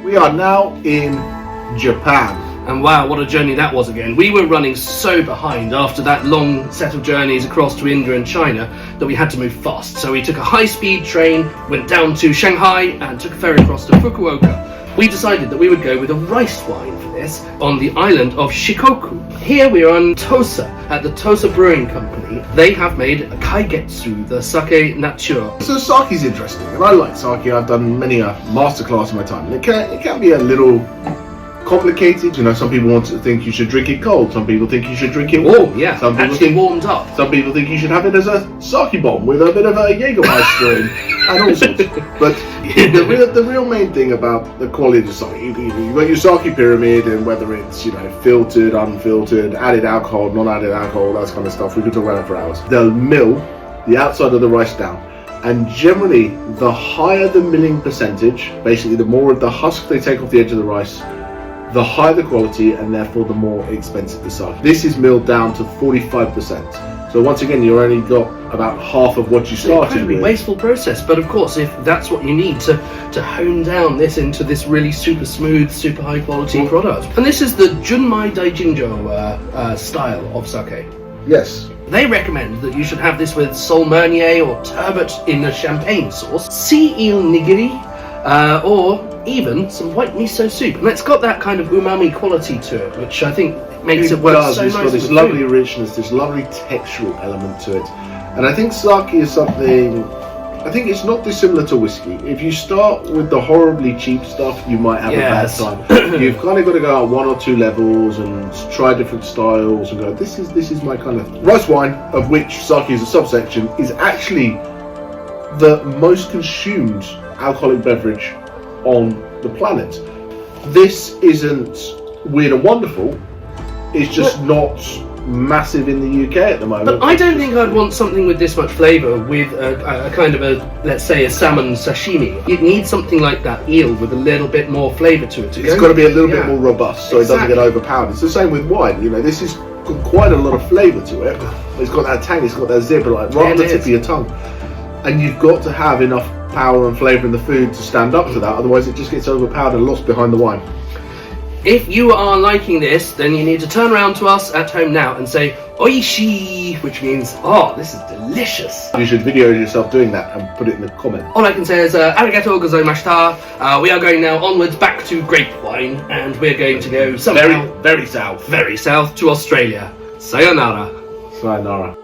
We are now in Japan. And wow, what a journey that was again. We were running so behind after that long set of journeys across to India and China that we had to move fast. So we took a high-speed train, went down to Shanghai and took a ferry across to Fukuoka. We decided that we would go with a rice wine for this on the island of Shikoku. Here we are on Tosa at the Tosa Brewing Company. They have made a Keigetsu, the sake nature. So sake's interesting, and I like sake. I've done many a masterclass in my time. It can be a little complicated. You know, some people want to think you should drink it cold. Some people think you should drink it warm. Oh yeah, some people actually think, warmed up. Some people think you should have it as a sake bomb with a bit of a Jägermeister in and all sorts. But the real main thing about the quality of sake, you've got your sake pyramid, and whether it's, you know, filtered, unfiltered, added alcohol, non-added alcohol, that kind of stuff. We could talk about it for hours. They'll mill the outside of the rice down, and generally the higher the milling percentage, basically the more of the husk they take off the edge of the rice, the higher the quality, and therefore the more expensive the sake. This is milled down to 45%. So once again, you've only got about half of what you started with. Wasteful process, but of course, if that's what you need to hone down this into this really super smooth, super high quality product. And this is the Junmai Daiginjo style of sake. Yes. They recommend that you should have this with Sol Meunier or turbot in a champagne sauce, sea eel nigiri, or even some white miso soup. And it's got that kind of umami quality to it, which I think makes it work so It's nice. got this lovely richness, this lovely textural element to it. And I think sake is something, I think it's not dissimilar to whiskey. If you start with the horribly cheap stuff, you might have a bad time. You've kind of got to go out one or two levels and try different styles and go, this is my kind of rice wine, of which sake is a subsection, is actually the most consumed alcoholic beverage on the planet. This isn't weird and wonderful, it's just not massive in the UK at the moment. But I don't think I'd want something with this much flavour with a kind of a, let's say, a salmon sashimi. You'd need something like that eel with a little bit more flavour to it. It's got to be a little bit more robust, so it doesn't get overpowered. It's the same with wine. You know, this has got quite a lot of flavour to it. It's got that tang, it's got that zip, like right on the tip of your tongue. And you've got to have enough power and flavour in the food to stand up to that, otherwise it just gets overpowered and lost behind the wine. If you are liking this, then you need to turn around to us at home now and say oishi, which means, oh, this is delicious. You should video yourself doing that and put it in the comment. All I can say is arigatou gozaimashita. We are going now onwards back to grape wine, and we're going to go somehow Very south. Very south to Australia. Sayonara. Sayonara.